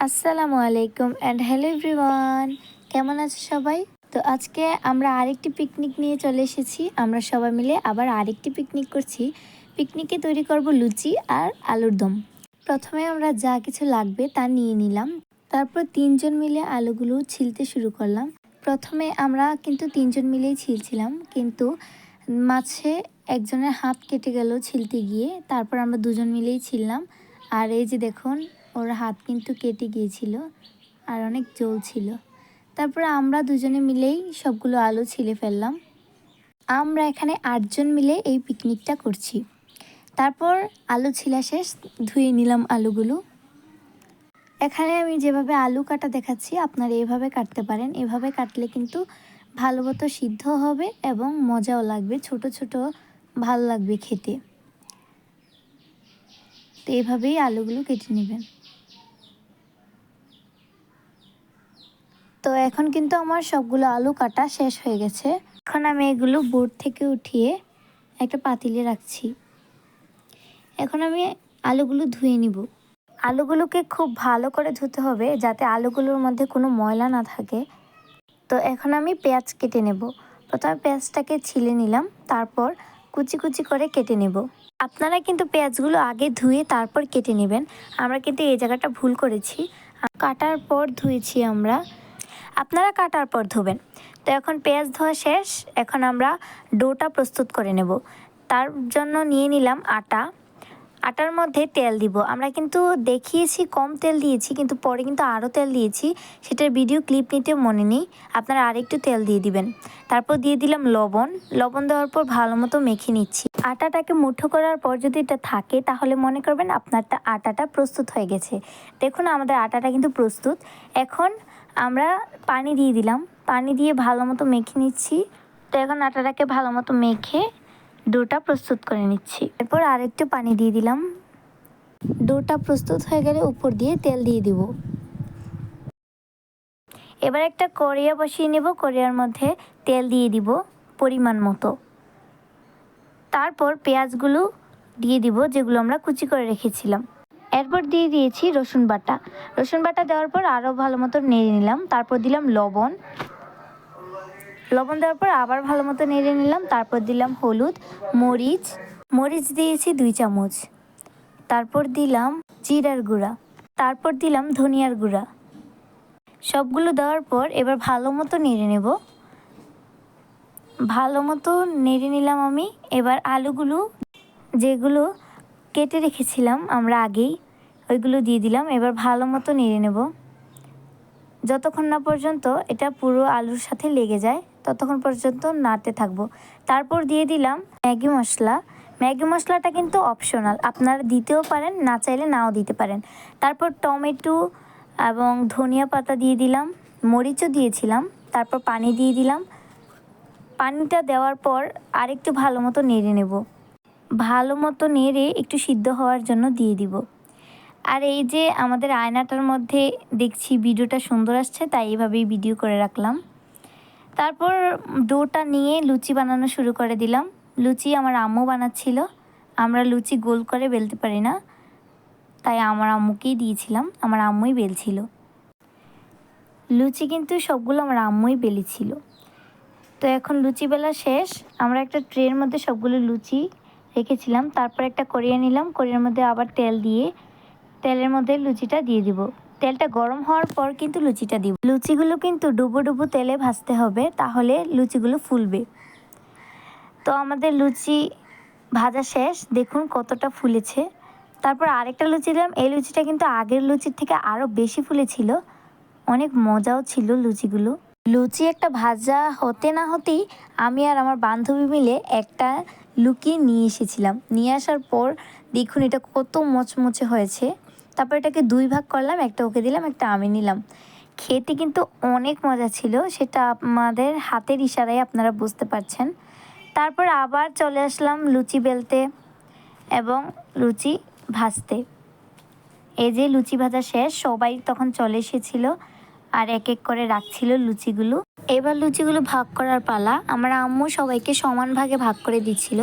আসসালামু আলাইকুম and hello everyone, কেমন আছে সবাই? তো আজকে আমরা আরেকটি পিকনিক নিয়ে চলে এসেছি। আমরা সবাই মিলে আবার আরেকটি পিকনিক করছি। পিকনিকে তৈরি করব লুচি আর আলুর দম। প্রথমে আমরা যা কিছু লাগবে তা নিয়ে নিলাম। তারপর তিনজন মিলে আলুগুলো ছিলতে শুরু করলাম। প্রথমে আমরা কিন্তু তিনজন মিলেই ছিলছিলাম, কিন্তু মাঝে একজনের হাত কেটে গেল ছিলতে গিয়ে। তারপর আমরা দুজন মিলেই ছিললাম। আর এই যে দেখুন, ওর হাত কিন্তু কেটে গিয়েছিল আর অনেক জ্বলছিল। তারপরে আমরা দুজনে মিলেই সবগুলো আলু ছিলে ফেললাম। আমরা এখানে 8জন মিলে এই পিকনিকটা করছি। তারপর আলু ছিলা শেষ, ধুয়ে নিলাম আলুগুলো। এখানে আমি যেভাবে আলু কাটা দেখাচ্ছি আপনারা এভাবে কাটতে পারেন। এভাবে কাটলে কিন্তু ভালো মতো সিদ্ধ হবে এবং মজাও লাগবে, ছোট ছোট ভালো লাগবে খেতে। তো এইভাবেই আলুগুলো কেটে নেবেন। তো এখন কিন্তু আমার সবগুলো আলু কাটা শেষ হয়ে গেছে। এখন আমি এগুলো বোর্ড থেকে উঠিয়ে একটা পাতিলে রাখছি। এখন আমি আলুগুলো ধুয়ে নিব। আলুগুলোকে খুব ভালো করে ধুতে হবে যাতে আলুগুলোর মধ্যে কোনো ময়লা না থাকে। তো এখন আমি পেঁয়াজ কেটে নেব। প্রথমে পেঁয়াজটাকে ছিলে নিলাম, তারপর কুচি কুচি করে কেটে নেব। আপনারা কিন্তু পেঁয়াজগুলো আগে ধুয়ে তারপর কেটে নেবেন। আমরা কিন্তু এই জায়গাটা ভুল করেছি, কাটার পর ধুয়েছি আমরা। আপনারা কাটার পর ধুবেন। তো এখন পেঁয়াজ ধোয়া শেষ। এখন আমরা ডোটা প্রস্তুত করে নেব। তার জন্য নিয়ে নিলাম আটা। আটার মধ্যে তেল দিব। আমরা কিন্তু দেখিয়েছি কম তেল দিয়েছি, কিন্তু পরে কিন্তু আরও তেল দিয়েছি। সেটার ভিডিও ক্লিপ নিতে মনে নেই, আপনারা আরেকটু তেল দিয়ে দিবেন। তারপর দিয়ে দিলাম লবণ। লবণ দেওয়ার পর ভালো মতো মেখে নিচ্ছি। আটাটাকে মুঠো করার পর যদি এটা থাকে তাহলে মনে করবেন আপনারটা আটাটা প্রস্তুত হয়ে গেছে। দেখুন আমাদের আটাটা কিন্তু প্রস্তুত। এখন আমরা পানি দিয়ে দিলাম। পানি দিয়ে ভালো মতো মেখে নিচ্ছি। তো এখন আটাটাকে ভালো মতো মেখে ডোটা প্রস্তুত করে নিচ্ছি। এরপর আরেকটু পানি দিয়ে দিলাম। ডোটা প্রস্তুত হয়ে গেলে উপর দিয়ে তেল দিয়ে দিব। এবার একটা কড়াইয়া বসিয়ে নেব। কড়াইয়ার মধ্যে তেল দিয়ে দিব পরিমাণ মতো। তারপর পেঁয়াজগুলো দিয়ে দিব যেগুলো আমরা কুচি করে রেখেছিলাম। এরপর দিয়ে দিয়েছি রসুন বাটা। রসুন বাটা দেওয়ার পর আরও ভালো মতো নেড়ে নিলাম। তারপর দিলাম লবণ। লবণ দেওয়ার পর আবার ভালো মতো নেড়ে নিলাম। তারপর দিলাম হলুদ, মরিচ দিয়েছি 2 চামচ। তারপর দিলাম জিরার গুঁড়া। তারপর দিলাম ধনিয়ার গুঁড়া। সবগুলো দেওয়ার পর এবার ভালো মতো নেড়ে নেব। ভালো মতো নেড়ে নিলাম আমি। এবার আলুগুলো যেগুলো কেটে রেখেছিলাম আমরা আগেই, ওইগুলো দিয়ে দিলাম। এবার ভালো মতো নেড়ে নেব যতক্ষণ না পর্যন্ত এটা পুরো আলুর সাথে লেগে যায়, ততক্ষণ পর্যন্ত নাড়তে থাকবো। তারপর দিয়ে দিলাম ম্যাগি মশলা। ম্যাগি মশলাটা কিন্তু অপশনাল, আপনারা দিতেও পারেন, না চাইলে নাও দিতে পারেন। তারপর টমেটো এবং ধনিয়া পাতা দিয়ে দিলাম, মরিচও দিয়েছিলাম। তারপর পানি দিয়ে দিলাম। পানিটা দেওয়ার পর আরেকটু ভালো মতো নেড়ে নেব। ভালো মতো নেড়ে একটু সিদ্ধ হওয়ার জন্য দিয়ে দিব। আর এই যে আমাদের আয়নাটার মধ্যে দেখছি ভিডিওটা সুন্দর আসছে, তাই এইভাবেই ভিডিও করে রাখলাম। তারপর ডোটা নিয়ে লুচি বানানো শুরু করে দিলাম। লুচি আমার আম্মু বানাচ্ছিল। আমরা লুচি গোল করে বেলতে পারি না, তাই আমার আম্মুকেই দিয়েছিলাম, আমার আম্মুই বেলছিল। লুচি কিন্তু সবগুলো আমার আম্মুই বেলেছিল। তো এখন লুচি বেলা শেষ। আমরা একটা ট্রের মধ্যে সবগুলো লুচি রেখেছিলাম। তারপর একটা কড়াই নিলাম। কড়াইয়ের মধ্যে আবার তেল দিয়ে তেলের মধ্যে লুচিটা দিয়ে দিব। তেলটা গরম হওয়ার পর কিন্তু লুচিটা দিব। লুচিগুলো কিন্তু ডুবো ডুবো তেলে ভাজতে হবে, তাহলে লুচিগুলো ফুলবে। তো আমাদের লুচি ভাজা শেষ, দেখুন কতটা ফুলেছে। তারপর আরেকটা লুচি দিলাম। এই লুচিটা কিন্তু আগের লুচির থেকে আরও বেশি ফুলেছিল, অনেক মজাও ছিল লুচিগুলো। লুচি একটা ভাজা হতে না হতেই আমি আর আমার বান্ধবী মিলে একটা লুকিয়ে নিয়ে এসেছিলাম। নিয়ে আসার পর দেখুন এটা কত মচমচে হয়েছে। তারপর এটাকে 2 ভাগ করলাম, একটা ওকে দিলাম, একটা আমি নিলাম। খেতে কিন্তু অনেক মজা ছিল, সেটা আমাদের হাতের ইশারায় আপনারা বুঝতে পারছেন। তারপর আবার চলে আসলাম লুচি বেলতে এবং লুচি ভাজতে। এই যে লুচি ভাজা শেষ, সবাই তখন চলে এসেছিল আর এক এক করে রাখছিল লুচিগুলো। এবার লুচিগুলো ভাগ করার পালা। আমার আম্মু সবাইকে সমান ভাগে ভাগ করে দিচ্ছিল।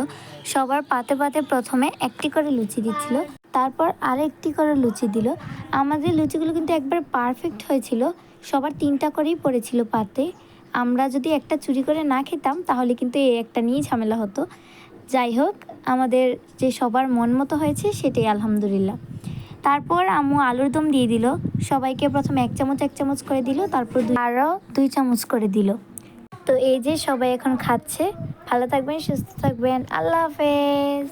সবার পাতে পাতে প্রথমে একটি করে লুচি দিচ্ছিল, তারপর আরেকটি করে লুচি দিল। আমাদের লুচিগুলো কিন্তু একবার পারফেক্ট হয়েছিল, সবার 3টা করেই পড়েছিল পাতে। আমরা যদি একটা চুরি করে না খেতাম তাহলে কিন্তু এই একটা নিয়েই ঝামেলা হতো। যাই হোক, আমাদের যে সবার মন মতো হয়েছে সেটাই আলহামদুলিল্লাহ। তারপর আম্মু আলুর দম দিয়ে দিল। সবাইকে প্রথমে 1 চামচ 1 চামচ করে দিল, তারপর আরও 2 চামচ করে দিল। তো এই যে সবাই এখন খাচ্ছে। ভালো থাকবেন, সুস্থ থাকবেন, আল্লাহ হাফেজ।